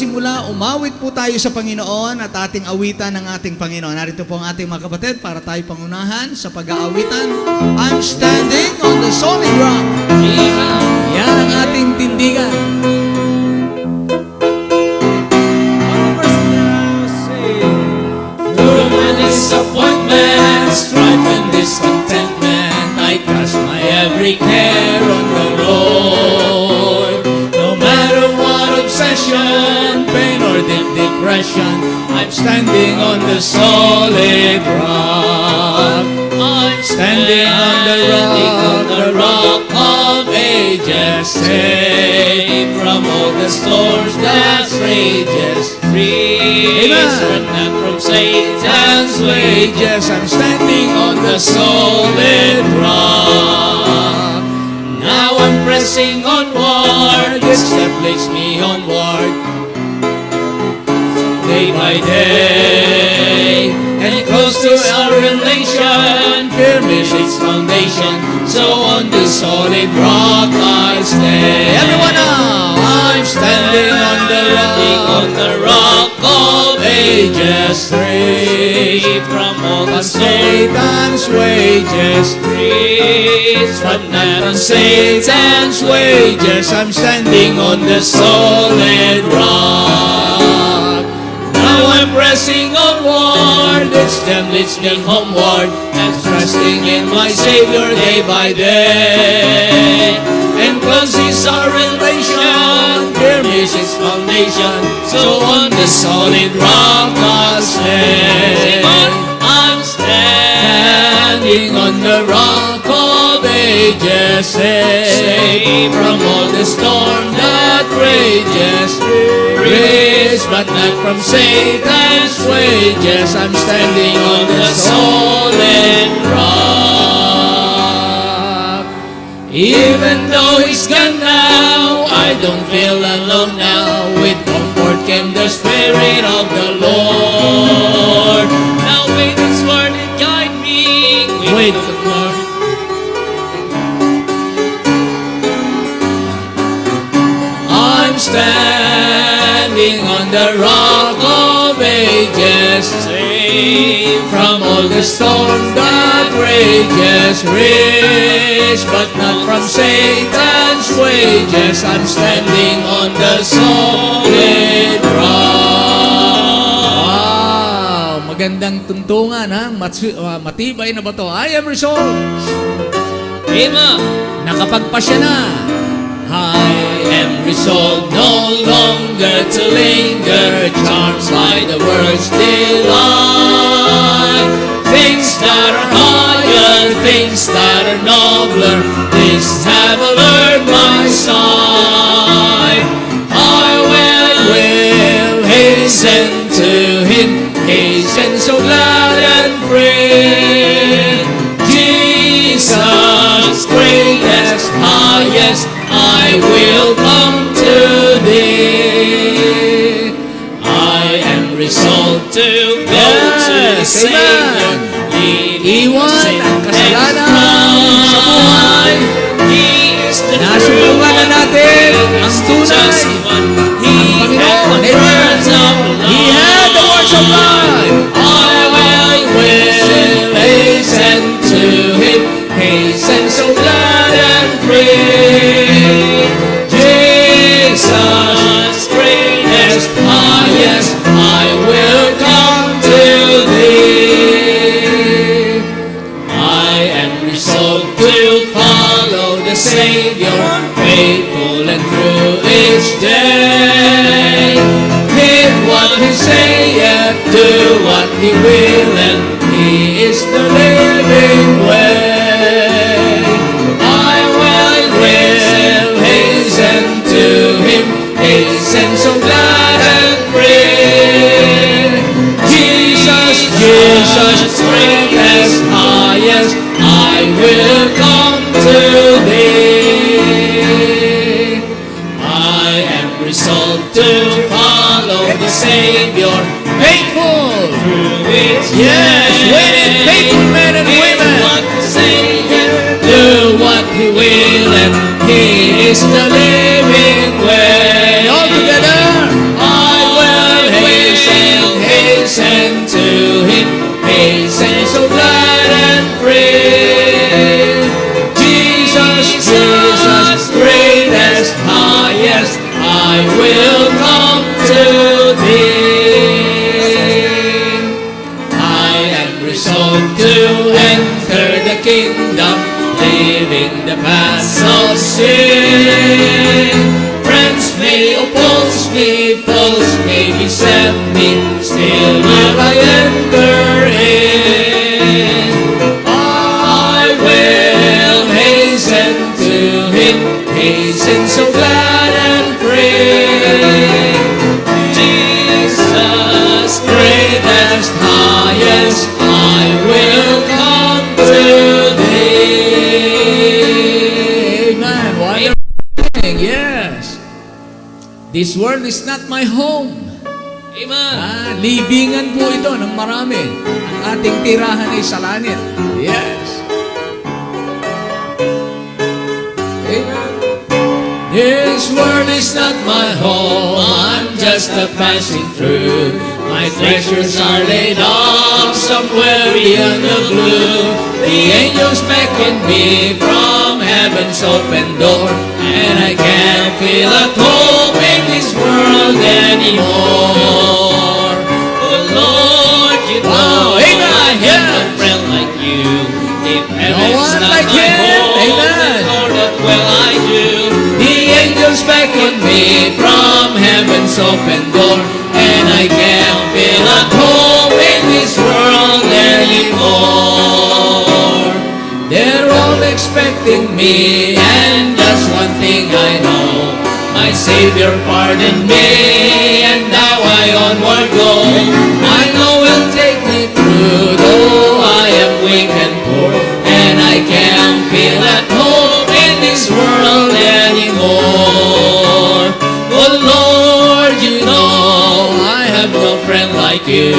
magsisimula, umawit po tayo sa Panginoon at ating awitan ng ating Panginoon. Narito po ang ating mga kapatid para tayo pangunahan sa pag-aawitan. I'm standing on the solid rock. Yan ang ating tindigan. Through my disappointment, strife and discontentment, I cast my every care on the Lord. No matter what obsession, pain or deep depression, I'm standing on the solid rock. I'm standing on the rock of ages, safe from all the storms that rages. Free, not from Satan's wages. I'm standing on the solid rock. Now I'm pressing onward. This step leads me onward, day by day, and close to our relation. Firm is its foundation, so on the solid rock I stay. Everyone now! I'm standing on the rock of ages, free from all the Satan's wages, free from Satan's wages. I'm standing on the solid rock. Now I'm pressing onward, each step leads me homeward, and trusting in my Savior day by day. And close is our relation, firm is its foundation, so on the solid rock I'll stand. I'm standing on the rock of ages, safe from all the storm that rages. Rich but not from Satan's wages. I'm standing on the solid rock. Even though he's gone now, I don't feel alone now. With comfort came the Spirit of the Lord. Now with His word it guide me. Wait the Lord. I'm standing on the rock of ages, safe from all the storm that rages. Rich but not from Satan's wages. I'm standing on the solid rock. Wow! Magandang tuntungan, ha? Matibay na ba to? I am resolved. Ima, Nakapagpasya na. I am resolved no longer to linger, charmed by the world's delight. Things that are higher, things that are nobler, these have allured my sight. I will hasten to Him, hasten so glad and free. Jesus, greatest, highest, I will come to Thee. I am resolved to go to the Savior, leaving sin and pride. He is the Nasubukan na natin ang tunay. He had the words of life. He had the words of life. I will hasten to Him, hasten so glad and free. Jesus, greatest, highest, I will come to Thee. I am resolved to follow the Savior, faithful and true each day. Hear what He saith, do what He will, and He is the living way. I will hasten to Him, hasten so glad and free. Jesus, greatest, highest, I will come to Thee. I am resolved to follow the Savior, faithful through His Yes, winning faithful men and women. what the Savior do what He will, and He is the living way. All together. I paths of sin. Friends may oppose me, foes may beset me, still will I enter in. I will hasten to Him, hasten so glad and free. Jesus, greatest, highest, I will come to Thee. Amen. Wonderful. Yes. This world is not my home. Amen. Libingan po ito ng marami. Ang ating tirahan ay sa langit. Yes. Amen. This world is not my home, I'm just a passing through. My treasures are laid up somewhere beyond the blue. The angels beckon me from heaven's open door, and I can't feel at home in this world anymore. Oh Lord, you know I have no friend like you. If heaven's one not like my Him. home, Amen. then Lord, what will I do? The angels beckon me from heaven's open door, and I can't feel at home in this world anymore. They're all expecting me, and just one thing I know, my Savior pardoned me, and now I onward go. I know He'll take me through, though I am weak and poor, and I can't feel at home in this world anymore. Oh Lord, you know I have no friend like you.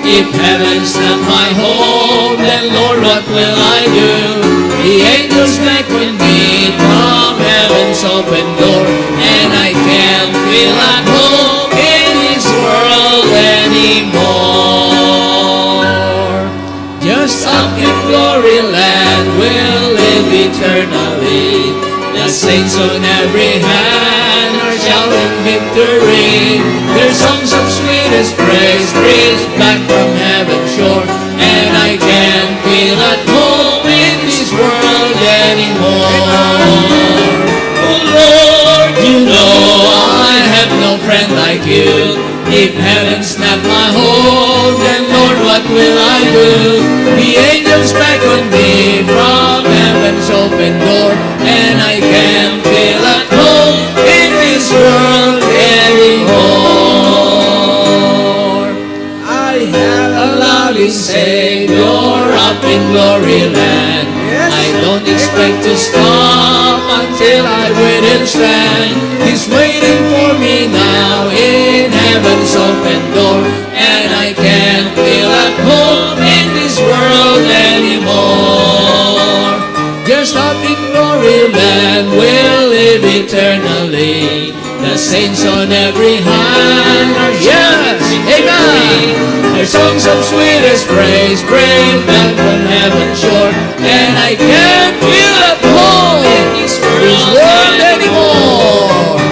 If heaven's not my home, then Lord, what will I do? The angels beckon me from heaven's open door, and I can't feel at home in this world anymore. Just up in glory land we'll live eternally. The saints on every hand are shouting victory. Their songs of sweetest praise breathed back from heaven's shore, and I can't feel at home in this world anymore. Oh Lord, you know I have no friend like you. If heaven's not my home, then Lord, what will I do? The angels beckon me from heaven's open door, and I can't feel at home in this world anymore. I have a loving Savior up in glory land. I don't expect to stop until I with Him stand. He's waiting for me now in heaven's open door, and I can't feel at home in this world anymore. Just up in glory land we'll live eternally. The saints on every hand are shouting victory. Their songs of sweetest praise bring back from heaven's shore, and I can't feel at home in this world anymore.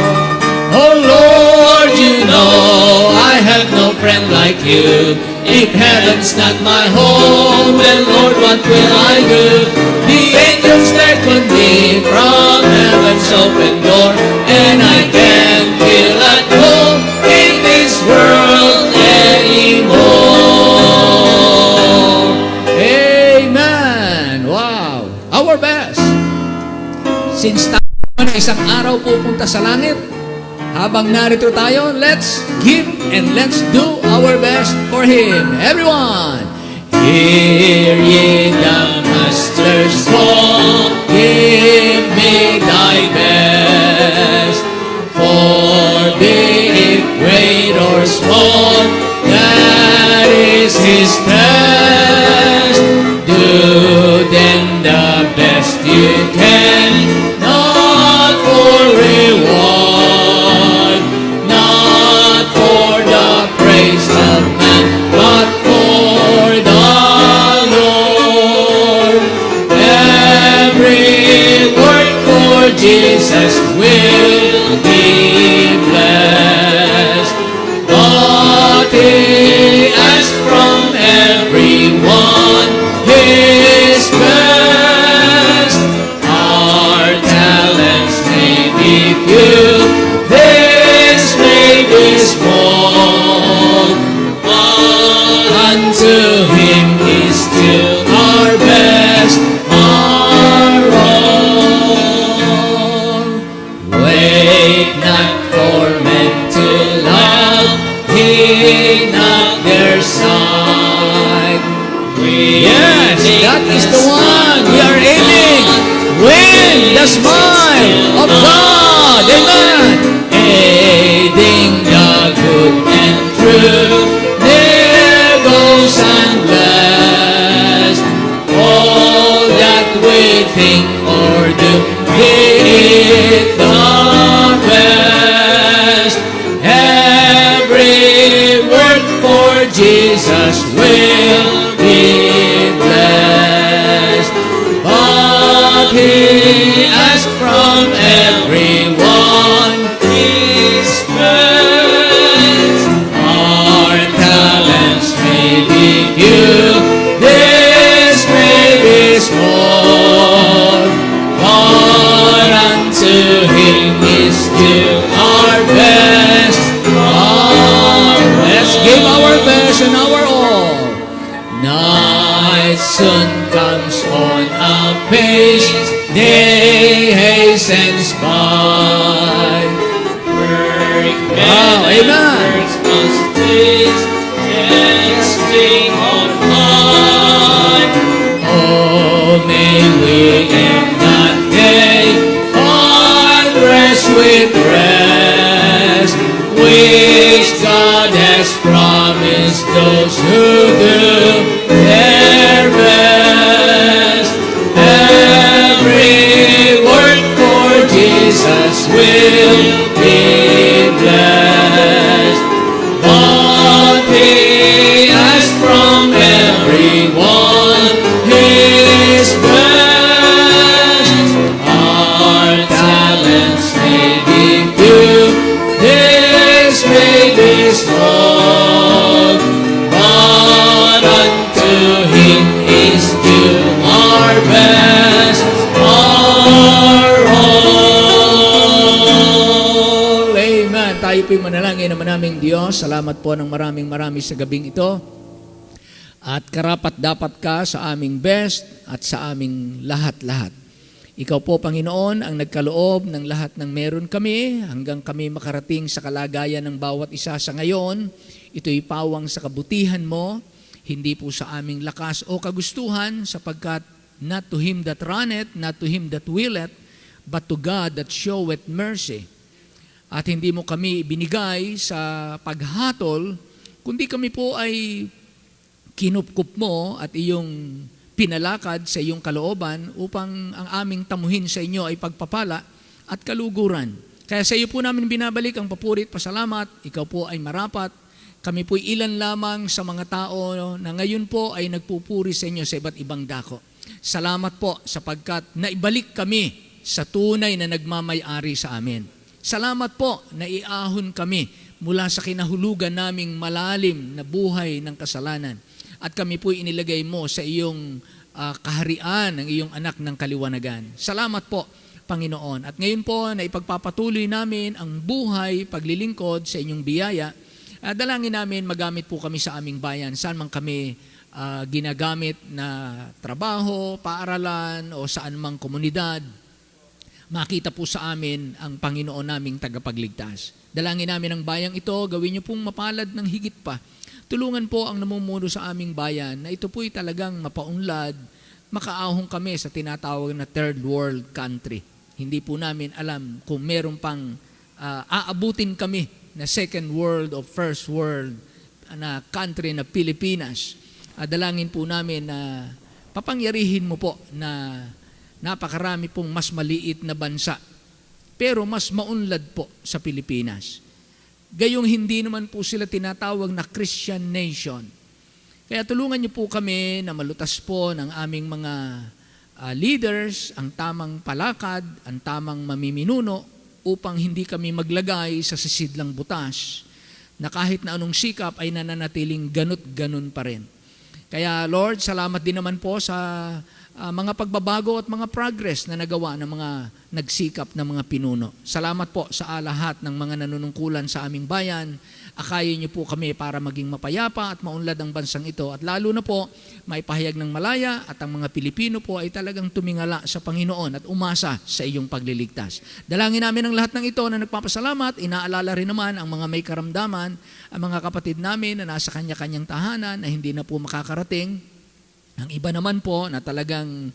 Oh Lord, you know I have no friend like you. If heaven's not my home, then Lord, what will I do? The angels beckon me from heaven's open door, and I can't feel at home in this world anymore. Amen. Wow. Our best. Since tayo na isang araw pupunta sa langit, habang narito tayo, let's give and let's do our best for Him. Everyone! Hear ye the Master's call, give me thy best. For be it great or small, that is His test. Do then the best you can, not for reward, not for the praise of man, but for the Lord. Every work for Jesus will be blessed. But He asks from everyone His best. Our think or do, be it the best. Every work for Jesus will be blessed. But He asks from everyone His best. Our talents may be few, this may be small, but unto Him is due our best. Let's give our best and our all. Night soon comes on apace, day hastens by. Wow, amen. Must taste, testing on high. Oh, may we in that day find rest with rest, which God has promised those who do their best. Every work for Jesus will be blessed. But He asks from everyone His best. Our talents may be few, this may be small, but unto Him is due our best, our all. Amen. Tayo po'y manalangin naman naming Diyos. Salamat po ng maraming sa gabing ito. At karapat dapat ka sa aming best at sa aming lahat-lahat. Ikaw po, Panginoon, ang nagkaloob ng lahat ng meron kami hanggang kami makarating sa kalagayan ng bawat isa sa ngayon. Ito'y pawang sa kabutihan mo, hindi po sa aming lakas o kagustuhan, sapagkat not to him that runneth, not to him that willeth, but to God that showeth mercy. At hindi mo kami binigay sa paghatol, kundi kami po ay kinupkup mo at iyong pinalakad sa iyong kalooban upang ang aming tamuhin sa inyo ay pagpapala at kaluguran. Kaya sa iyo po namin binabalik ang papuri at pasalamat. Ikaw po ay marapat. Kami po ilan lamang sa mga tao na ngayon po ay nagpupuri sa inyo sa iba't ibang dako. Salamat po sapagkat naibalik kami sa tunay na nagmamay-ari sa amin. Salamat po na iahon kami mula sa kinahulugan naming malalim na buhay ng kasalanan. At kami po inilagay mo sa iyong kaharian ng iyong anak ng kaliwanagan. Salamat po, Panginoon. At ngayon po na ipagpapatuloy namin ang buhay, paglilingkod sa inyong biyaya. Dalangin namin magamit po kami sa aming bayan. Saan man kami ginagamit na trabaho, paaralan o saan mang komunidad. Makita po sa amin ang Panginoon naming tagapagligtas. Dalangin namin ang bayang ito, gawin niyo pong mapalad ng higit pa. Tulungan po ang namumuno sa aming bayan na ito po'y talagang mapaunlad, makaahong kami sa tinatawag na third world country. Hindi po namin alam kung meron pang aabutin kami na second world o first world na country na Pilipinas. Dalangin po namin na papangyarihin mo po na napakarami pong mas maliit na bansa pero mas maunlad po sa Pilipinas. Gayong hindi naman po sila tinatawag na Christian nation. Kaya tulungan niyo po kami na malutas po ng aming mga leaders, ang tamang palakad, ang tamang mamiminuno upang hindi kami maglagay sa sisidlang butas na kahit na anong sikap ay nananatiling ganun pa rin. Kaya Lord, salamat din naman po sa mga pagbabago at mga progress na nagawa ng mga nagsikap na mga pinuno. Salamat po sa lahat ng mga nanunungkulan sa aming bayan. Akayin niyo po kami para maging mapayapa at maunlad ang bansang ito. At lalo na po, maipahayag ng malaya at ang mga Pilipino po ay talagang tumingala sa Panginoon at umasa sa iyong pagliligtas. Dalangin namin ang lahat ng ito na nagpapasalamat. Inaalala rin naman ang mga may karamdaman, ang mga kapatid namin na nasa kanya-kanyang tahanan na hindi na po makakarating. Ang iba naman po na talagang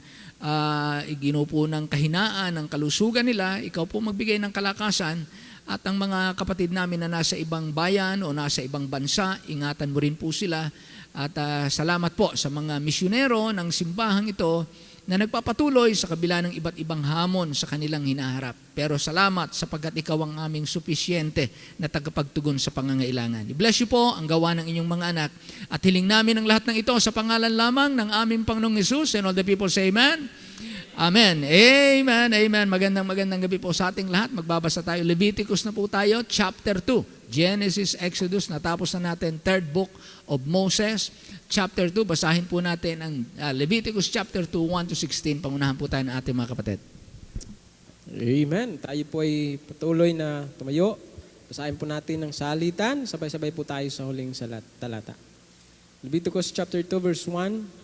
ginupo ng kahinaan, ng kalusugan nila, ikaw po magbigay ng kalakasan. At ang mga kapatid namin na nasa ibang bayan o nasa ibang bansa, ingatan mo rin po sila. At salamat po sa mga misyonero ng simbahang ito na nagpapatuloy sa kabila ng iba't ibang hamon sa kanilang hinaharap. Pero salamat sapagkat ikaw ang aming supisyente na tagapagtugon sa pangangailangan. I-bless you po ang gawa ng inyong mga anak at hiling namin ang lahat ng ito sa pangalan lamang ng aming Panginoong Hesus, and all the people say amen. Amen. Amen. Amen. Magandang gabi po sa ating lahat. Magbabasa tayo. Leviticus na po tayo, chapter 2. Genesis, Exodus, natapos na natin, third book of Moses. Chapter 2, basahin po natin ang Leviticus chapter 2, 1-16. Pangunahan po tayo ng ating mga kapatid. Amen. Tayo po ay patuloy na tumayo. Basahin po natin ang salitan. Sabay-sabay po tayo sa huling talata. Leviticus chapter 2, verse 1.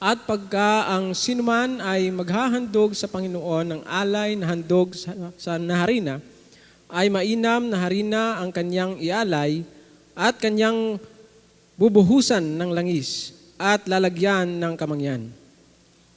At pagka ang sinuman ay maghahandog sa Panginoon ng alay na handog sa naharina, ay mainam na harina ang kanyang ialay at kanyang bubuhusan ng langis at lalagyan ng kamangyan.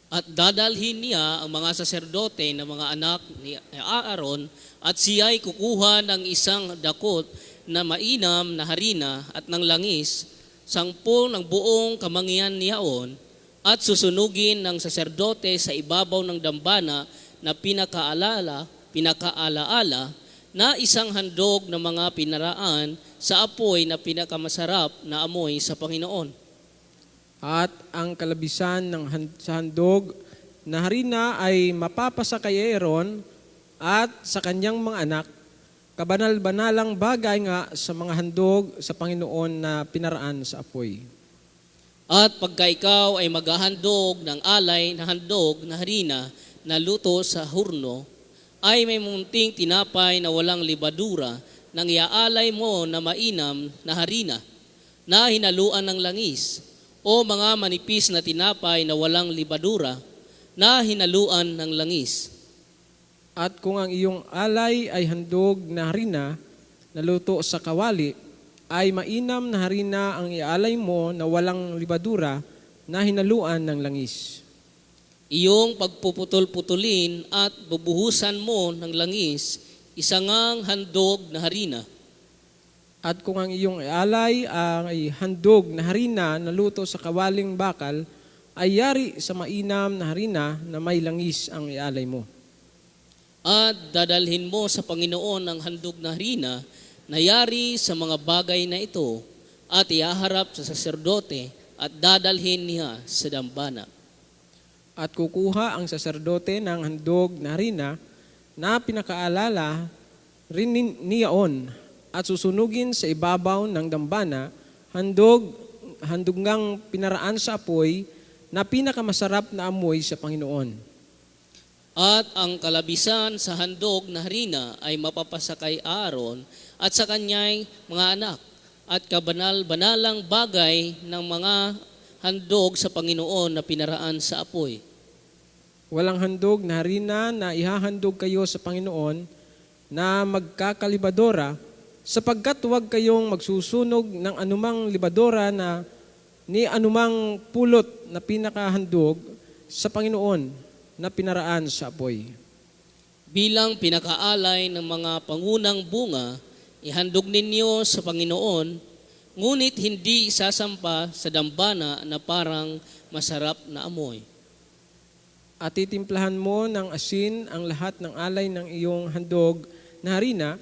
At dadalhin niya ang mga saserdote na mga anak ni Aaron at siya ay kukuha ng isang dakot na mainam na harina at ng langis, 10 ng buong kamangyan niyaon, at susunugin ng saserdote sa ibabaw ng dambana na pinakaalaala na isang handog ng mga pinaraan sa apoy na pinakamasarap na amoy sa Panginoon. At ang kalabisan sa handog na harina ay mapapasa kay Aaron at sa kanyang mga anak, kabanal-banalang bagay nga sa mga handog sa Panginoon na pinaraan sa apoy. At pagka ikaw ay maghahandog ng alay na handog na harina na luto sa hurno, ay may munting tinapay na walang libadura nang iaalay mo na mainam na harina na hinaluan ng langis, o mga manipis na tinapay na walang libadura na hinaluan ng langis. At kung ang iyong alay ay handog na harina na luto sa kawali, ay mainam na harina ang ialay mo na walang libadura na hinaluan ng langis. Iyong pagpuputol-putulin at bubuhusan mo ng langis, isangang handog na harina. At kung ang iyong ialay ay handog na harina na luto sa kawaling bakal, ay yari sa mainam na harina na may langis ang ialay mo. At dadalhin mo sa Panginoon ang handog na harina na yari sa mga bagay na ito, at iaharap sa saserdote at dadalhin niya sa dambana. At kukuha ang saserdote ng handog na harina na pinakaalala rin niyaon at susunugin sa ibabaw ng dambana handog pinaraan sa apoy na pinakamasarap na amoy sa Panginoon. At ang kalabisan sa handog na harina ay mapapasa kay Aaron at sa kanyang mga anak, at kabanal-banalang bagay ng mga handog sa Panginoon na pinaraan sa apoy. Walang handog na harina na ihahandog kayo sa Panginoon na magkakalibadora, sapagkat huwag kayong magsusunog ng anumang libadora na ni anumang pulot na pinakahandog sa Panginoon na pinaraan sa apoy. Bilang pinakaalay ng mga pangunang bunga, ihandog ninyo sa Panginoon, ngunit hindi isasampa sa dambana na parang masarap na amoy. At titimplahan mo ng asin ang lahat ng alay ng iyong handog na harina,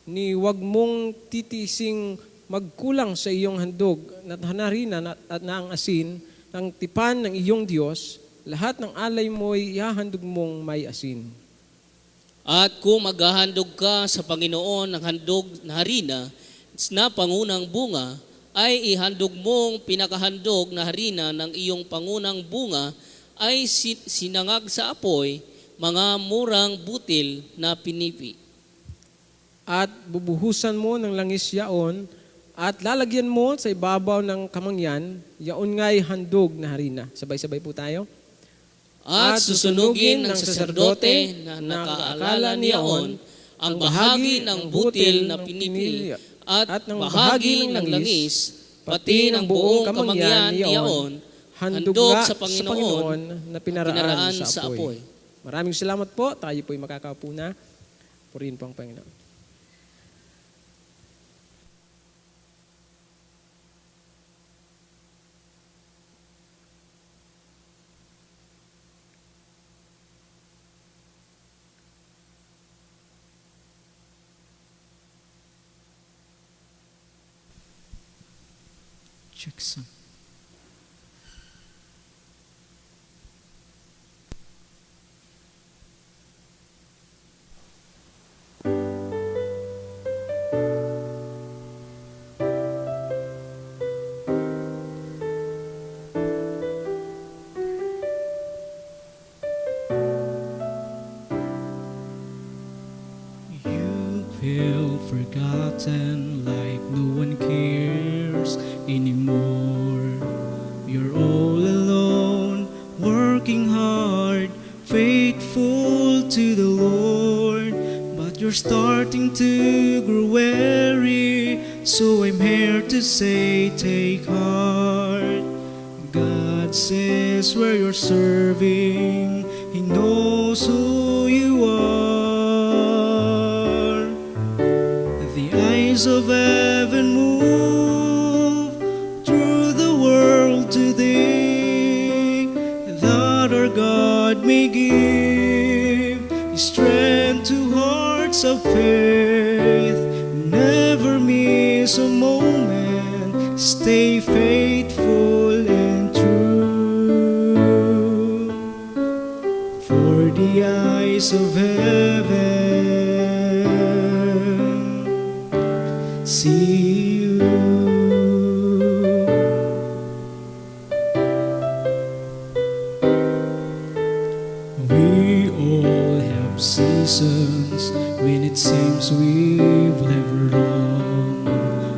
ni huwag mong titising magkulang sa iyong handog na harina at na ang asin ng tipan ng iyong Diyos, lahat ng alay mo'y ihahandog mong may asin. At kung maghahandog ka sa Panginoon ng handog na harina na pangunang bunga, ay ihandog mong pinakahandog na harina ng iyong pangunang bunga ay sinangag sa apoy, mga murang butil na pinipi. At bubuhusan mo ng langis yaon at lalagyan mo sa ibabaw ng kamangyan, yaon nga'y handog na harina. Sabay-sabay po tayo. At susunugin ng saserdote na nakaalala niyaon ang bahagi ng butil na pinipil at ng bahagi ng langis, pati ng buong kamangyan niyaon, handog sa Panginoon na pinaraan sa apoy. apoy. Maraming salamat po. Tayo po'y makakaupo na. Purihin po ang Panginoon. Check some. You feel forgotten like no one cares anymore. You're all alone, working hard, faithful to the Lord. But you're starting to grow weary, so I'm here to say, take heart. God says where you're serving, He knows who you are. The eyes of heaven move through the world today, that our God may give strength to hearts of faith. Never miss a moment, stay faithful and true. For the eyes of heaven see you. We all have seasons when it seems we've never wrong.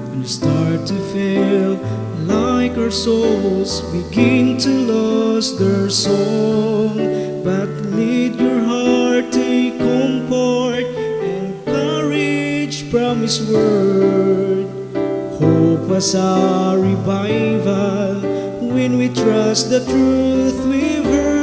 When we start to feel like our souls begin to lose their song. But lead your heart, take comfort and courage from His word. Hope as our revival when we trust the truth we've heard.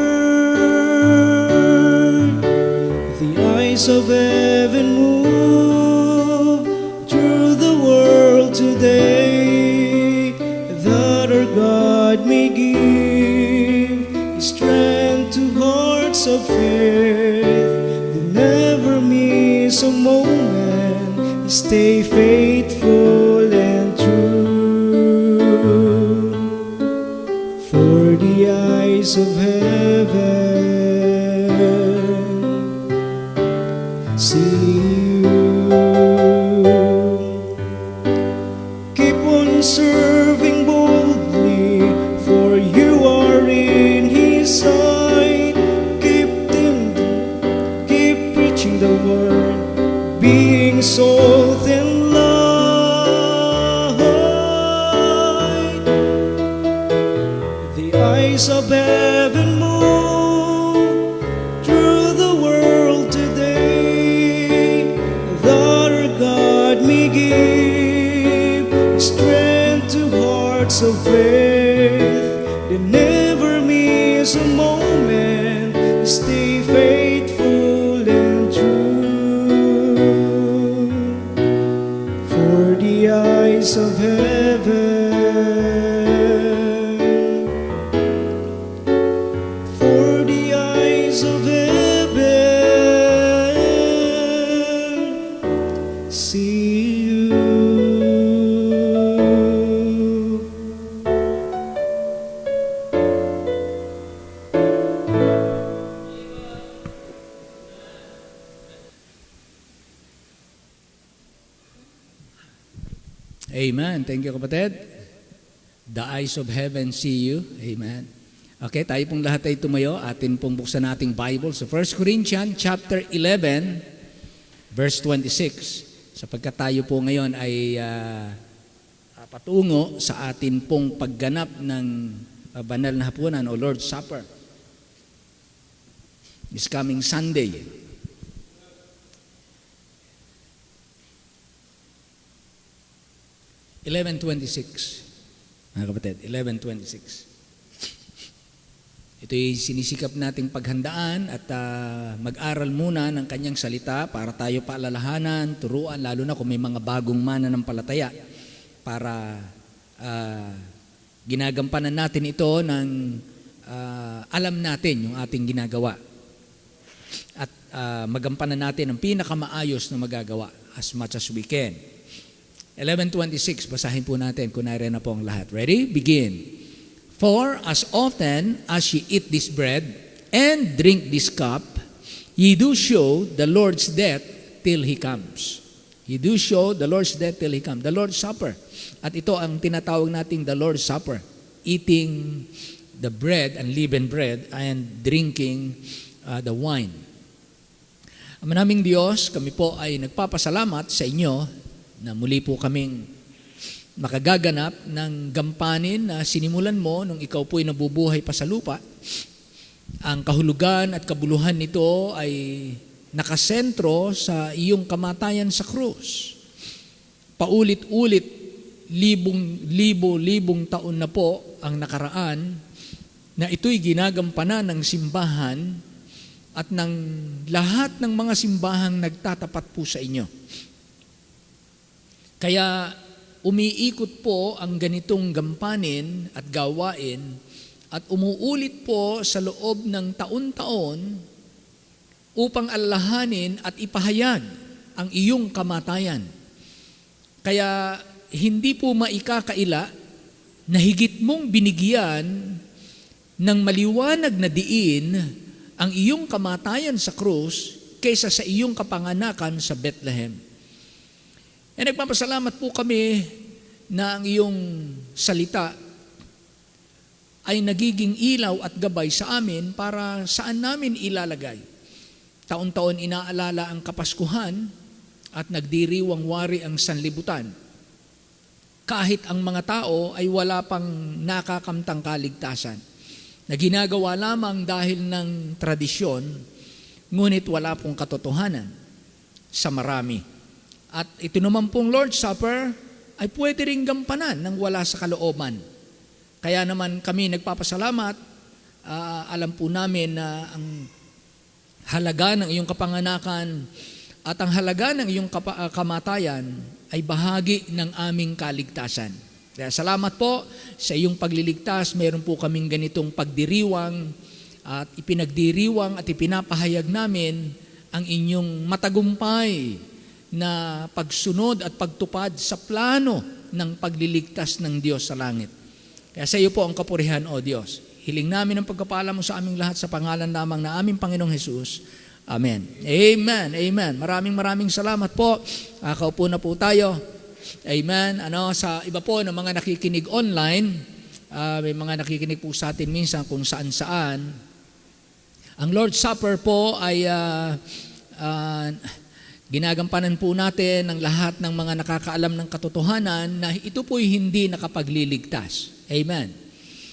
The eyes of heaven move through the world today, that our God may give strength to hearts of faith. They never miss a moment, stay faithful and true. For the eyes of heaven see you. Keep on serving boldly, for you are in His sight. Keep preaching the word, being salt and light. The eyes of heaven move through the world today, that our God may give strength to hearts of faith. They never miss a moment, stay faithful and true. For the eyes of heaven, for the eyes of heaven see you. Amen. Thank you, kapatid. The eyes of heaven see you. Amen. Okay, tayo pong lahat ay tumayo. Atin pong buksan nating Bible sa 1 Corinthians chapter 11, verse 26. Sapagkat tayo po ngayon ay patungo sa atin pong pagganap ng banal na hapunan o Lord's Supper. This coming Sunday. 11:26. Mga kapatid, 11:26. Ito'y sinisikap nating paghandaan at mag-aral muna ng kanyang salita para tayo paalalahanan, turuan, lalo na kung may mga bagong mananampalataya para ginagampanan natin ito ng alam natin yung ating ginagawa at magampanan natin ang pinakamaayos na magagawa as much as we can. 11:26, basahin po natin kung nariyan na po ang lahat. Ready? Begin. For as often as ye eat this bread and drink this cup, ye do show the Lord's death till He comes. Ye do show the Lord's death till He comes. The Lord's Supper. At ito ang tinatawag nating the Lord's Supper. Eating the bread, unleavened bread, and drinking the wine. Ama naming Diyos, kami po ay nagpapasalamat sa inyo na muli po kaming makagaganap ng gampanin na sinimulan mo nung ikaw po'y nabubuhay pa sa lupa. Ang kahulugan at kabuluhan nito ay nakasentro sa iyong kamatayan sa krus. Paulit-ulit, libong taon na po ang nakaraan na ito'y ginagampanan ng simbahan at ng lahat ng mga simbahang nagtatapat po sa inyo. Kaya umiikot po ang ganitong gampanin at gawain at umuulit po sa loob ng taon-taon upang alalahanin at ipahayag ang iyong kamatayan. Kaya hindi po maikakaila na higit mong binigyan ng maliwanag na diin ang iyong kamatayan sa krus kaysa sa iyong kapanganakan sa Bethlehem. E nagpapasalamat po kami na ang iyong salita ay nagiging ilaw at gabay sa amin para saan namin ilalagay. Taon-taon inaalala ang Kapaskuhan at nagdiriwang wari ang sanlibutan. Kahit ang mga tao ay wala pang nakakamtang kaligtasan, na ginagawa lamang dahil ng tradisyon, ngunit wala pong katotohanan sa marami. At ito naman pong Lord's Supper ay pwede ring gampanan ng wala sa kalooban. Kaya naman kami nagpapasalamat, alam po namin na ang halaga ng iyong kapanganakan at ang halaga ng iyong kamatayan ay bahagi ng aming kaligtasan. Kaya salamat po sa iyong pagliligtas. Meron po kaming ganitong pagdiriwang at ipinagdiriwang at ipinapahayag namin ang inyong matagumpay na pagsunod at pagtupad sa plano ng pagliligtas ng Diyos sa langit. Kaya sa iyo po ang kapurihan, O Diyos. Hiling namin ang pagkapala mo sa aming lahat sa pangalan lamang na aming Panginoong Jesus. Amen. Amen. Amen. Maraming salamat po. Kaupo na po tayo. Amen. Sa iba po ng mga nakikinig online, may mga nakikinig po sa atin minsan kung saan-saan. Ang Lord's Supper po ay ginagampanan po natin ng lahat ng mga nakakaalam ng katotohanan na ito po'y hindi nakapagliligtas. Amen.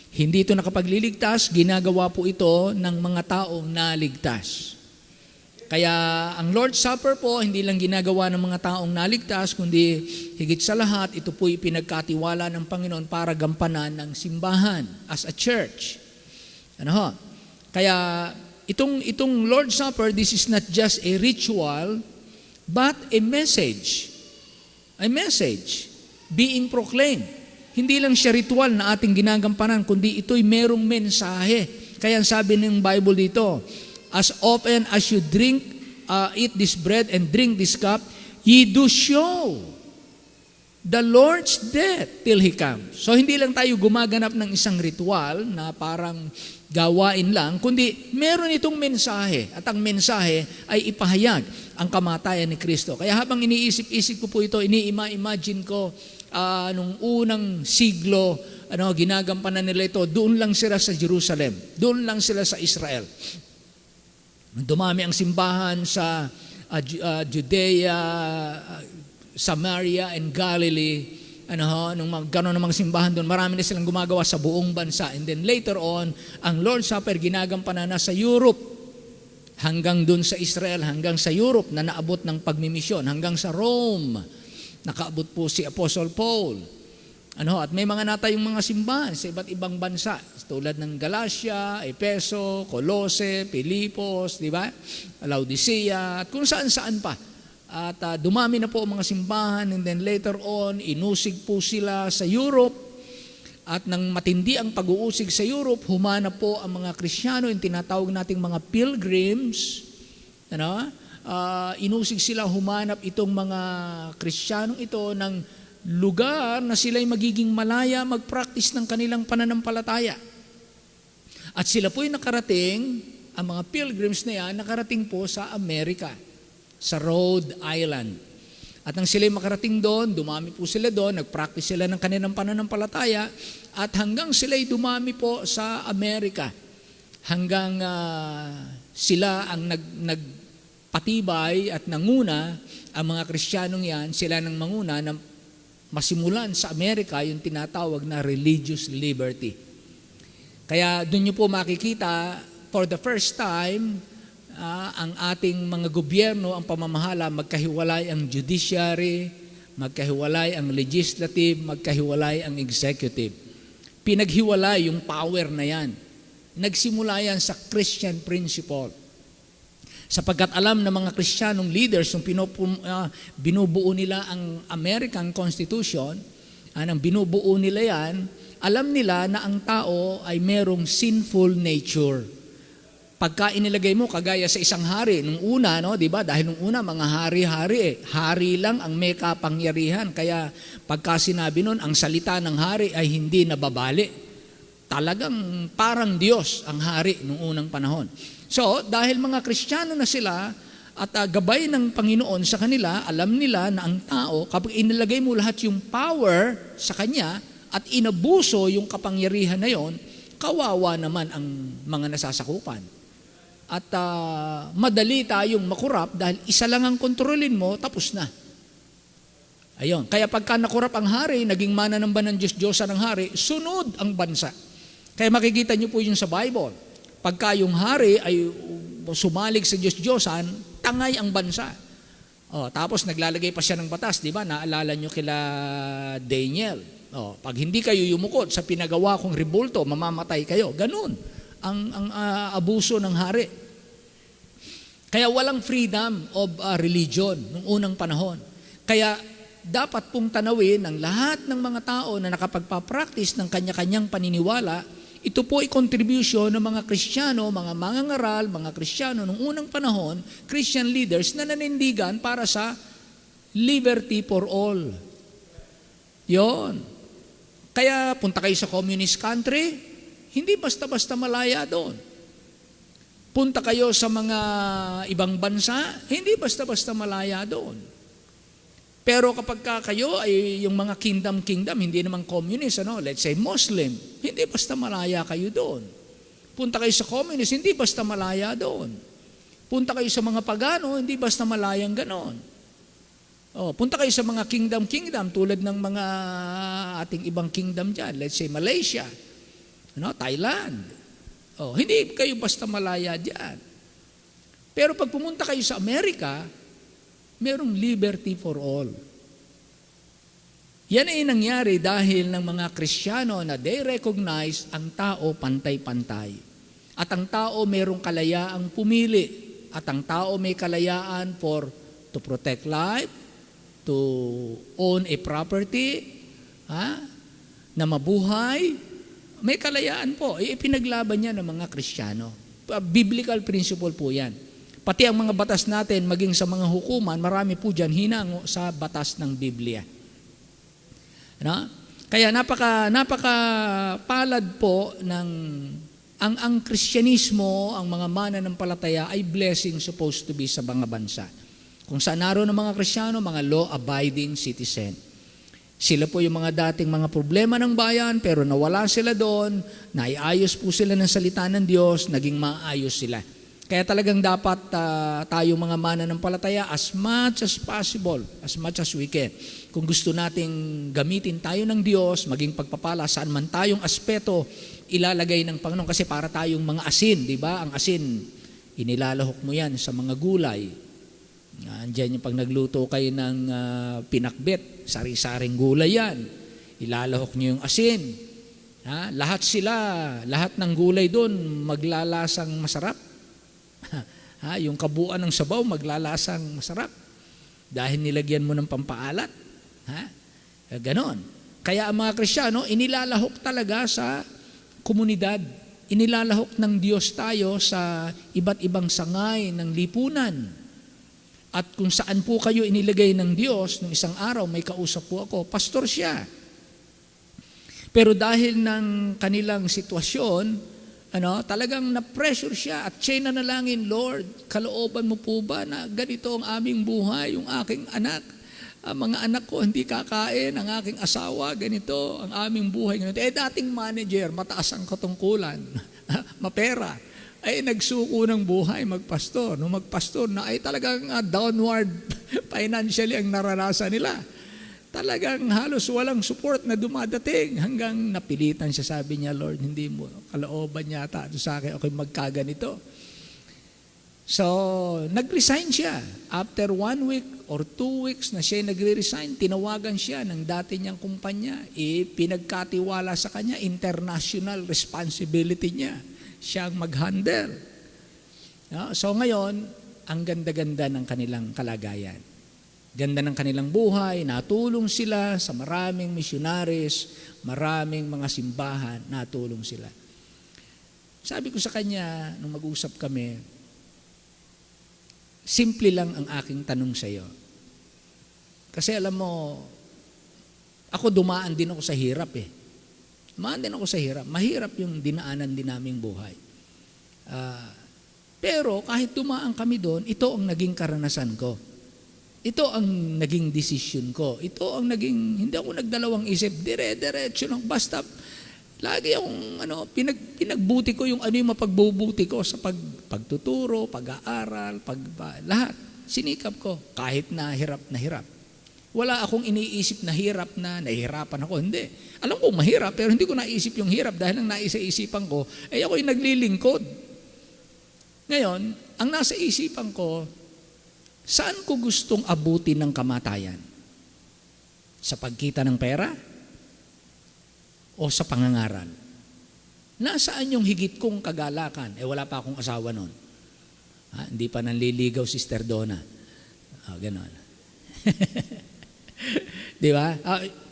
Hindi ito nakapagliligtas, ginagawa po ito ng mga taong naligtas. Kaya ang Lord's Supper po, hindi lang ginagawa ng mga taong naligtas, kundi higit sa lahat, ito po'y pinagkatiwala ng Panginoon para gampanan ng simbahan as a church. Kaya itong Lord's Supper, this is not just a ritual, but a message. A message being proclaimed. Hindi lang siya ritual na ating ginagampanan, kundi ito'y merong mensahe. Kaya sabi ng Bible dito, as often as you eat this bread and drink this cup, ye do show the Lord's death till He comes. So hindi lang tayo gumaganap ng isang ritual na parang gawain lang, kundi meron itong mensahe. At ang mensahe ay ipahayag ang kamatayan ni Kristo. Kaya habang iniisip-isip ko po ito, ini-imagine ko, nung unang siglo, ginagampanan nila ito, doon lang sila sa Jerusalem, doon lang sila sa Israel. Dumami ang simbahan sa Judea, Samaria, and Galilee. Nung gano'n namang simbahan doon, marami na silang gumagawa sa buong bansa. And then later on, ang Lord's Supper ginagampanan na sa Europe, hanggang doon sa Israel, hanggang sa Europe na naabot ng pagmimisyon, hanggang sa Rome, nakaabot po si Apostle Paul. At may mga natayong mga simbahan sa iba't ibang bansa, tulad ng Galacia, Efeso, Colose, Filipos, di ba? Laodicea, at kung saan-saan pa. At dumami na po ang mga simbahan, and then later on, inusig po sila sa Europe. At nang matindi ang pag-uusig sa Europe, humanap po ang mga Kristiyano, yung tinatawag nating mga pilgrims. Inusig sila, humanap itong mga Kristiyanong ito ng lugar na sila'y magiging malaya mag-practice ng kanilang pananampalataya. At sila po'y nakarating, ang mga pilgrims na yan, nakarating po sa Amerika, sa Rhode Island. At nang sila'y makarating doon, dumami po sila doon, nag-practice sila ng kanilang pananampalataya, at hanggang sila'y dumami po sa Amerika, hanggang sila ang nagpatibay at nanguna, ang mga Kristiyanong yan, sila nang manguna na masimulan sa Amerika yung tinatawag na religious liberty. Kaya doon nyo po makikita, for the first time, ang ating mga gobyerno, ang pamamahala, magkahiwalay ang judiciary, magkahiwalay ang legislative, magkahiwalay ang executive. Pinaghiwalay yung power na yan. Nagsimula yan sa Christian principle. Sapagkat alam ng mga Kristiyanong leaders, nung binubuo nila ang American Constitution, nang binubuo nila yan, alam nila na ang tao ay merong sinful nature. Pagka inilagay mo kagaya sa isang hari, nung una, no, 'di ba? Dahil nung una mga hari-hari, hari lang ang may kapangyarihan. Kaya pagka sinabi nun, ang salita ng hari ay hindi nababali. Talagang parang Diyos ang hari nung unang panahon. So, dahil mga Kristiyano na sila at gabay ng Panginoon sa kanila, alam nila na ang tao, kapag inilagay mo lahat yung power sa kanya at inabuso yung kapangyarihan na yon, kawawa naman ang mga nasasakupan. At madali tayong makurap dahil isa lang ang kontrolin mo, tapos na. Ayun. Kaya pagka nakurap ang hari, naging mananamba ng Diyos-Diyosa ng hari, sunod ang bansa. Kaya makikita niyo po yung sa Bible. Pagka yung hari ay sumalig sa Diyos-Diyosan, tangay ang bansa. Tapos naglalagay pa siya ng batas, di ba? Naalala niyo kila Daniel. Pag hindi kayo yumukod sa pinagawa kong rebulto, mamamatay kayo. Ganun ang abuso ng hari. Kaya walang freedom of religion nung unang panahon. Kaya dapat pong tanawin ng lahat ng mga tao na nakapagpapractice ng kanya-kanyang paniniwala, ito po ay contribution ng mga Kristiyano, mga mangangaral, mga Kristiyano nung unang panahon, Christian leaders na nanindigan para sa liberty for all. Yon. Kaya punta kayo sa communist country, hindi basta-basta malaya doon. Punta kayo sa mga ibang bansa, hindi basta-basta malaya doon. Pero kapag kayo ay yung mga kingdom, hindi naman communist, let's say Muslim, hindi basta malaya kayo doon. Punta kayo sa communist, hindi basta malaya doon. Punta kayo sa mga pagano, hindi basta malayang ganon. Punta kayo sa mga kingdom, tulad ng mga ating ibang kingdom dyan, let's say Malaysia, Thailand. Hindi kayo basta malaya dyan. Pero pag pumunta kayo sa Amerika, merong liberty for all. Yan ay nangyari dahil ng mga Kristiyano na they recognize ang tao pantay-pantay. At ang tao merong kalayaang pumili. At ang tao may kalayaan to protect life, to own a property, na mabuhay. May kalayaan po. Ipinaglaban niya ng mga Kristiyano. Biblical principle po yan. Pati ang mga batas natin, maging sa mga hukuman, marami po dyan hinango sa batas ng Biblia. Kaya napaka-palad po ng ang Kristyanismo, ang mga mananampalataya ay blessing supposed to be sa mga bansa. Kung saan naroon ang mga Kristiyano, mga law-abiding citizen. Sila po yung mga dating mga problema ng bayan, pero nawala sila doon, naiayos po sila ng salita ng Diyos, naging maayos sila. Kaya talagang dapat tayo mga mananampalataya as much as possible, as much as we can. Kung gusto nating gamitin tayo ng Diyos, maging pagpapala saan man tayong aspeto ilalagay ng Panginoon. Kasi para tayong mga asin, di ba? Ang asin, inilalahok mo yan sa mga gulay. Andiyan yung pag nagluto kayo ng pinakbet, sari-saring gulay yan. Ilalahok nyo yung asin. Lahat ng gulay doon maglalasang masarap. Yung kabuuan ng sabaw maglalasang masarap dahil nilagyan mo ng pampaalat. Ganon. Kaya ang mga Kristiyano inilalahok talaga sa komunidad. Inilalahok ng Diyos tayo sa iba't ibang sangay ng lipunan. At kung saan po kayo inilagay ng Diyos, nung isang araw may kausap po ako, pastor siya. Pero dahil ng kanilang sitwasyon, talagang na-pressure siya at siya nanalangin, Lord, kalooban mo po ba na ganito ang aming buhay, yung aking anak, ang mga anak ko hindi kakain, ang aking asawa, ganito, ang aming buhay, ganito. Dating manager, mataas ang katungkulan, mapera, ay nagsuko ng buhay, magpastor. Nung magpastor na ay talagang downward financially ang naranasan nila. Talagang halos walang support na dumadating hanggang napilitan siya, sabi niya, Lord, hindi mo kalooban yata sa akin, okay magkaganito. So, nag-resign siya. After 1 week or 2 weeks na siya nagre-resign, tinawagan siya ng dati niyang kumpanya, pinagkatiwala sa kanya, international responsibility niya. Siya ang mag-handle. So ngayon, ang ganda-ganda ng kanilang kalagayan. Ganda ng kanilang buhay, natulong sila sa maraming missionaries, maraming mga simbahan, natulong sila. Sabi ko sa kanya, nung mag-usap kami, simple lang ang aking tanong sa iyo. Kasi alam mo, ako dumaan din ako sa hirap eh. Dumaan din ako sa hirap. Mahirap yung dinaanan din naming buhay. Pero kahit dumaan kami doon, ito ang naging karanasan ko. Ito ang naging decision ko. Ito ang naging, hindi ako nagdalawang isip, dire-diretso lang, basta lagi akong pinagbuti ko yung yung mapagbubuti ko sa pagtuturo, pag-aaral, lahat. Sinikap ko, kahit na hirap na hirap. Wala akong iniisip na hirap na nahihirapan ako. Hindi. Alam ko mahirap, pero hindi ko naisip yung hirap dahil ang naisa-isipan ko, ako'y naglilingkod. Ngayon, ang nasa isipan ko, saan ko gustong abutin ng kamatayan? Sa pagkita ng pera? O sa pangangaral? Nasaan yung higit kong kagalakan? Wala pa akong asawa nun. Hindi pa nanliligaw si Sister Donna. Ganon. Di ba?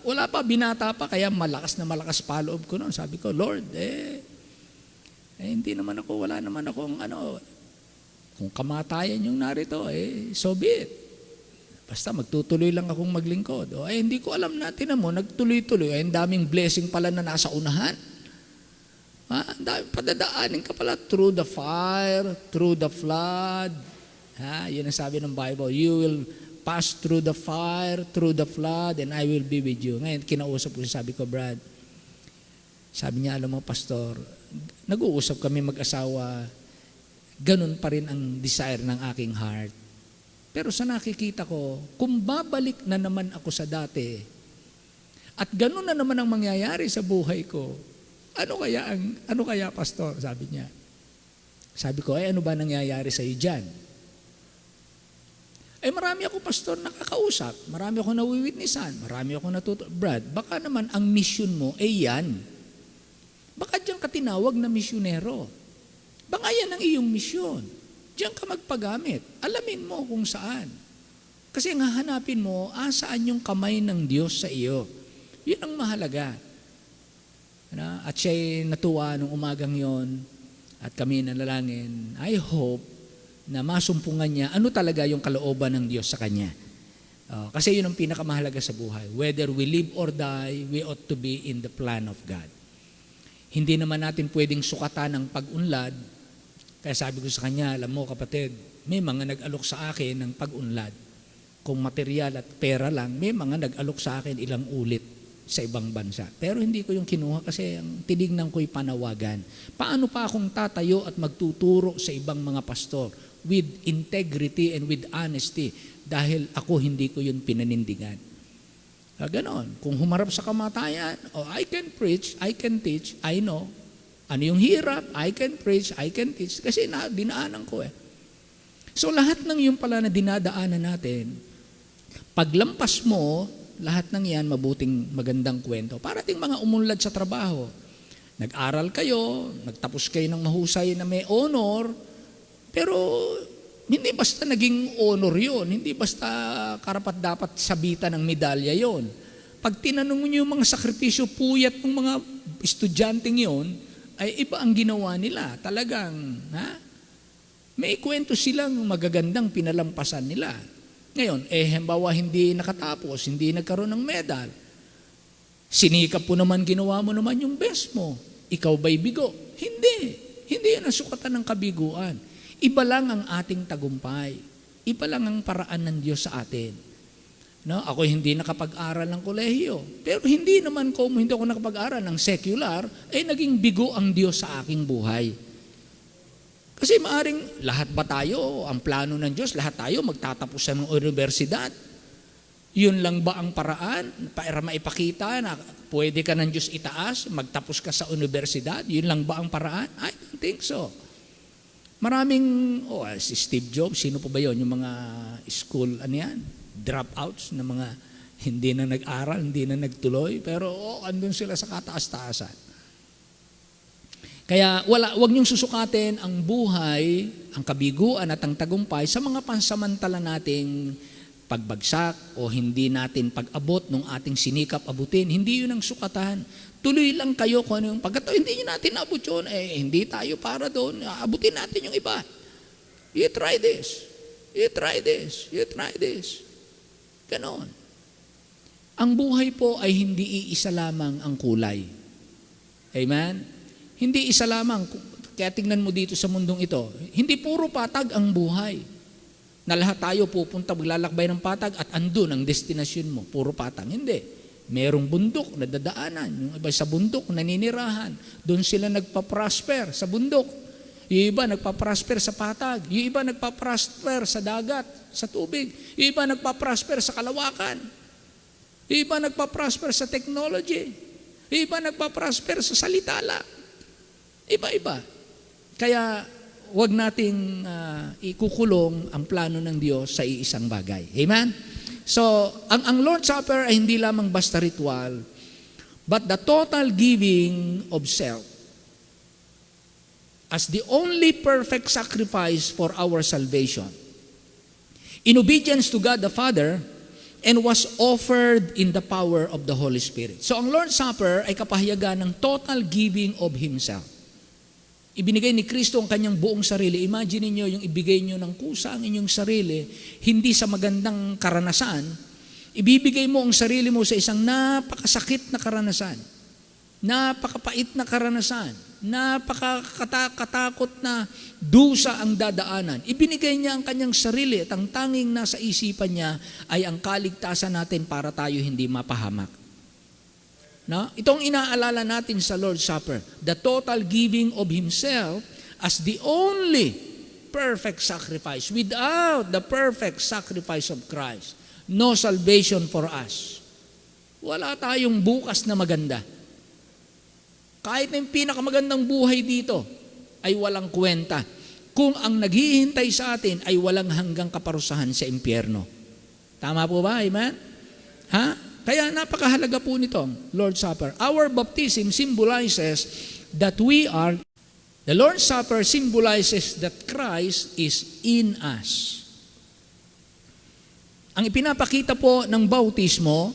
Wala pa, binata pa, kaya malakas na malakas pa loob ko noon. Sabi ko, Lord, hindi naman ako, wala naman akong kung kamatayan yung narito, so be it. Basta magtutuloy lang akong maglingkod. Hindi ko alam natin mo, nagtuloy-tuloy. Ang daming blessing pala na nasa unahan. Ang daming padadaanin ka pala through the fire, through the flood. Yun ang sabi ng Bible. You will pass through the fire, through the flood, and I will be with you. Ngayon, kinausap ko siya, sabi ko, Brad, sabi niya, alam mo, Pastor, nag-uusap kami mag-asawa, ganun pa rin ang desire ng aking heart. Pero sa nakikita ko, kung babalik na naman ako sa dati, at ganun na naman ang mangyayari sa buhay ko, ano kaya Pastor? Sabi niya. Sabi ko, ano ba nangyayari sa iyo dyan? Marami ako, Pastor, nakakausap. Marami ako nawiwitnessan. Marami ako Brad, baka naman ang mission mo, yan. Baka diyan ka tinawag na misyonero. Baka yan ang iyong misyon. Diyan ka magpagamit. Alamin mo kung saan. Kasi ang hahanapin mo, saan yung kamay ng Diyos sa iyo. Yun ang mahalaga. At siya'y natuwa nung umagang yon at kami nanalangin. I hope na masumpungan niya ano talaga yung kalooban ng Diyos sa kanya. Kasi yun ang pinakamahalaga sa buhay. Whether we live or die, we ought to be in the plan of God. Hindi naman natin pwedeng sukatan ng pag-unlad. Kaya sabi ko sa kanya, alam mo kapatid, may mga nag-alok sa akin ng pag-unlad. Kung material at pera lang, may mga nag-alok sa akin ilang ulit sa ibang bansa. Pero hindi ko yung kinuha kasi ang tinignan ko'y panawagan. Paano pa akong tatayo at magtuturo sa ibang mga pastor with integrity and with honesty dahil ako hindi ko yun pinanindigan. Ganon. Kung humarap sa kamatayan, I can preach, I can teach, I know. Ano yung hirap? I can preach, I can teach. Kasi dinaanan ko So lahat ng yung pala na dinadaanan natin, paglampas mo, lahat ng yan mabuting magandang kwento. Parating mga umunlad sa trabaho. Nag-aral kayo, nagtapos kayo ng mahusay na may honor, pero hindi basta naging honor yun, hindi basta karapat-dapat sabitan ng medalya yun. Pag tinanong niyo yung mga sakripisyo, puyat ng mga estudyanteng yun, ay iba ang ginawa nila. Talagang, May kwento silang magagandang pinalampasan nila. Ngayon, halimbawa hindi nakatapos, hindi nagkaroon ng medal. Sinikap po naman, ginawa mo naman yung best mo. Ikaw ba'y bigo? Hindi. Hindi yan ang sukatan ng kabiguan. Iba lang ang ating tagumpay. Iba lang ang paraan ng Diyos sa atin. No? Ako hindi nakapag-aral ng kolehiyo. Pero hindi ako nakapag-aral ng secular, naging bigo ang Diyos sa aking buhay. Kasi maaring lahat ba tayo, ang plano ng Diyos, lahat tayo magtatapos ng universidad? Yun lang ba ang paraan para maipakita na pwede ka ng Diyos itaas, magtapos ka sa universidad? Yun lang ba ang paraan? I don't think so. Maraming, si Steve Jobs, sino po ba yun? Yung mga school, dropouts na mga hindi na nag-aral, hindi na nagtuloy, pero andun sila sa kataas-taasan. Kaya wag niyong susukatin ang buhay, ang kabiguan at ang tagumpay sa mga pansamantala nating pagbagsak o hindi natin pag-abot ng ating sinikap abutin. Hindi yun ang sukatan. Tuloy lang kayo kung ano yung pagkataon. Hindi natin abot yun. Hindi tayo para doon. Abutin natin yung iba. You try this. You try this. You try this. Ganon. Ang buhay po ay hindi iisa lamang ang kulay. Amen? Hindi isa lamang. Kaya tingnan mo dito sa mundong ito. Hindi puro patag ang buhay. Na lahat tayo pupunta, maglalakbay ng patag at andun ang destinasyon mo. Puro patag. Hindi. Merong bundok na dadaanan. Yung iba sa bundok, naninirahan. Doon sila nagpa-prosper sa bundok. Yung iba nagpa-prosper sa patag. Yung iba nagpa-prosper sa dagat, sa tubig. Yung iba nagpa-prosper sa kalawakan. Yung iba nagpa-prosper sa technology. Yung iba nagpa-prosper sa salita lang. Iba-iba. Kaya wag nating ikukulong ang plano ng Diyos sa iisang bagay. Amen? So, ang Lord's Supper ay hindi lamang basta ritual, but the total giving of self as the only perfect sacrifice for our salvation. In obedience to God the Father, and was offered in the power of the Holy Spirit. So, ang Lord's Supper ay kapahayagan ng total giving of Himself. Ibinigay ni Kristo ang kanyang buong sarili. Imagine niyo yung ibigay niyo ng kusa ang inyong sarili, hindi sa magandang karanasan. Ibibigay mo ang sarili mo sa isang napakasakit na karanasan, napakapait na karanasan, napakakatakot na dusa ang dadaanan. Ibinigay niya ang kanyang sarili at ang tanging nasa isipan niya ay ang kaligtasan natin para tayo hindi mapahamak. No? Itong inaalala natin sa Lord's Supper, the total giving of Himself as the only perfect sacrifice. Without the perfect sacrifice of Christ, no salvation for us. Wala tayong bukas na maganda. Kahit na yung pinakamagandang buhay dito ay walang kwenta kung ang naghihintay sa atin ay walang hanggang kaparusahan sa impyerno. Tama po ba? Amen? Ha? Kaya napakahalaga po nitong Lord's Supper. Our baptism symbolizes that the Lord's Supper symbolizes that Christ is in us. Ang ipinapakita po ng bautismo,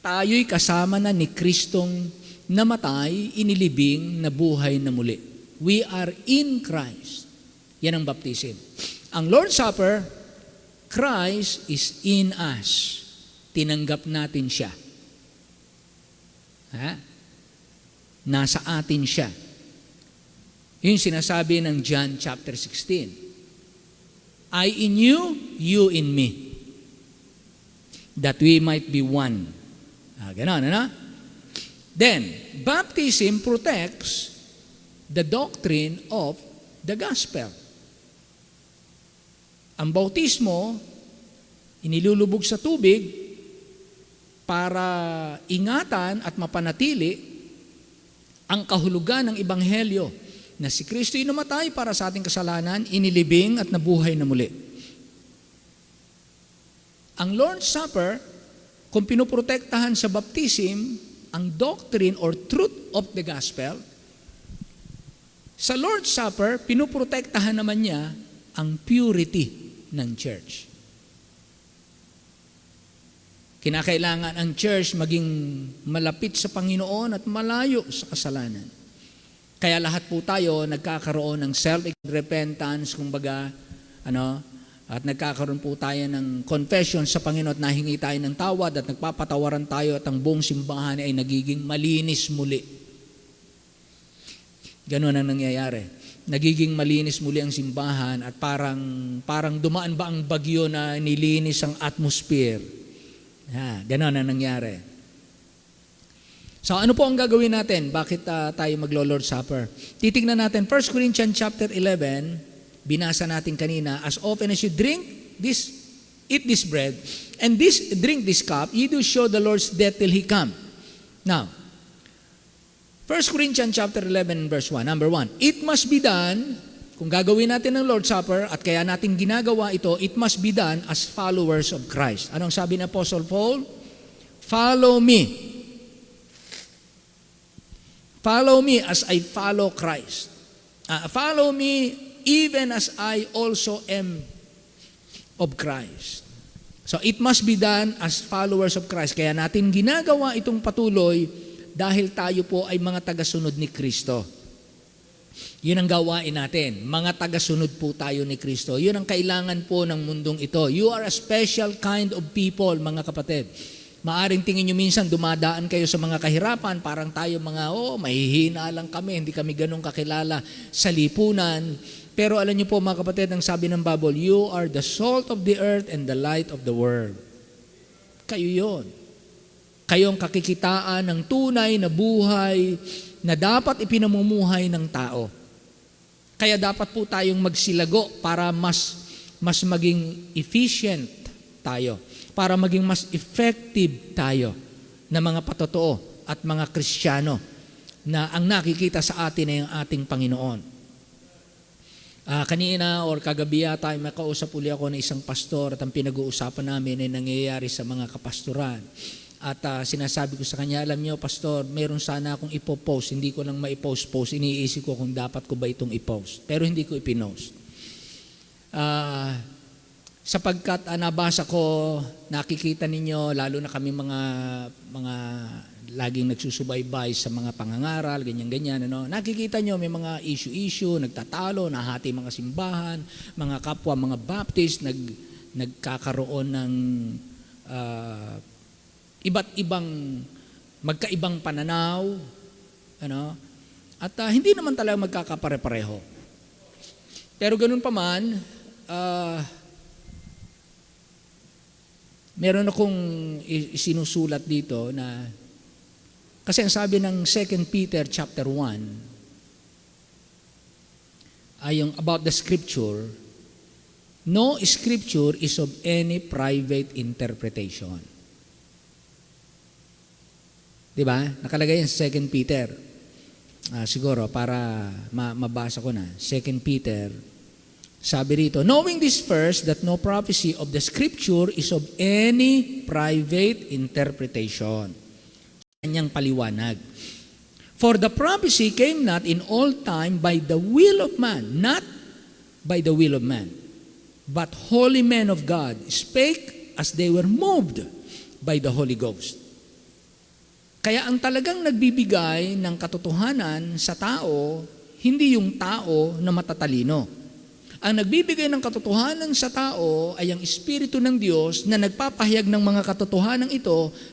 tayo'y kasama na ni Kristong namatay, inilibing, nabuhay na muli. We are in Christ. Yan ang baptism. Ang Lord's Supper, Christ is in us. Tinanggap natin siya. Nasa atin siya. Yun sinasabi ng John chapter 16. I in you, you in me. That we might be one. Ganon, ano? Then, baptism protects the doctrine of the gospel. Ang bautismo, inilulubog sa tubig, para ingatan at mapanatili ang kahulugan ng Ebanghelyo na si Kristo ay namatay para sa ating kasalanan, inilibing at nabuhay na muli. Ang Lord's Supper, kung pinoprotektahan sa baptism, ang doctrine or truth of the gospel, sa Lord's Supper, pinoprotektahan naman niya ang purity ng church. Kinakailangan ang church maging malapit sa Panginoon at malayo sa kasalanan. Kaya lahat po tayo nagkakaroon ng self-repentance, kumbaga, at nagkakaroon po tayo ng confession sa Panginoon at nahingi tayo ng tawad at nagpapatawaran tayo at ang buong simbahan ay nagiging malinis muli. Ganun ang nangyayari. Nagiging malinis muli ang simbahan at parang dumaan ba ang bagyo na nilinis ang atmosphere. Ganun ang nangyari. So ano po ang gagawin natin? Bakit tayo maglo-Lord's Supper? Titignan natin 1 Corinthians chapter 11, binasa natin kanina, as often as you eat this bread, and drink this cup, you do show the Lord's death till He come. Now, 1 Corinthians chapter 11 verse 1, number 1, it must be done, kung gagawin natin ng Lord's Supper, at kaya natin ginagawa ito, it must be done as followers of Christ. Anong sabi ni Apostle Paul? Follow me. Follow me as I follow Christ. Follow me even as I also am of Christ. So it must be done as followers of Christ. Kaya natin ginagawa itong patuloy dahil tayo po ay mga tagasunod ni Kristo. Yun ang gawain natin. Mga tagasunod po tayo ni Kristo. Yun ang kailangan po ng mundong ito. You are a special kind of people, mga kapatid. Maaring tingin nyo minsan dumadaan kayo sa mga kahirapan, parang tayo mga, mahihina lang kami, hindi kami ganun kakilala sa lipunan. Pero alam nyo po mga kapatid, ang sabi ng Bible, you are the salt of the earth and the light of the world. Kayo yon. Kayong kakikitaan ng tunay na buhay na dapat ipinamumuhay ng tao. Kaya dapat po tayong magsilago para mas maging efficient tayo. Para maging mas effective tayo na mga patotoo at mga Kristiyano na ang nakikita sa atin ay ang ating Panginoon. Kanina or kagabi tayo makausap uli ako ng isang pastor at ang pinag-uusapan namin ay nangyayari sa mga kapastoran. At sinasabi ko sa kanya, alam niyo pastor, meron sana akong ipopost, hindi ko lang maipost, iniisip ko kung dapat ko ba itong ipost. Pero hindi ko ipinost. Sapagkat nabasa ko, nakikita ninyo, lalo na kami mga laging nagsusubaybay sa mga pangangaral, ganyan-ganyan, nakikita nyo may mga issue, nagtatalo, nahati mga simbahan, mga kapwa, mga Baptist, nagkakaroon ng iba't ibang, magkaibang pananaw, at hindi naman talaga magkakapare-pareho. Pero ganun pa man, meron akong isinusulat dito na kasi ang sabi ng 2 Peter chapter 1 ay yung about the scripture, no scripture is of any private interpretation. Diba? Nakalagay yan sa 2 Peter. Siguro para mabasa ko na. 2 Peter. Sabi rito, knowing this first, that no prophecy of the Scripture is of any private interpretation. Kanyang paliwanag. For the prophecy came not in all time by the will of man, not by the will of man, but holy men of God spake as they were moved by the Holy Ghost. Kaya ang talagang nagbibigay ng katotohanan sa tao, hindi yung tao na matatalino. Ang nagbibigay ng katotohanan sa tao ay ang Espiritu ng Diyos na nagpapahayag ng mga katotohanan ito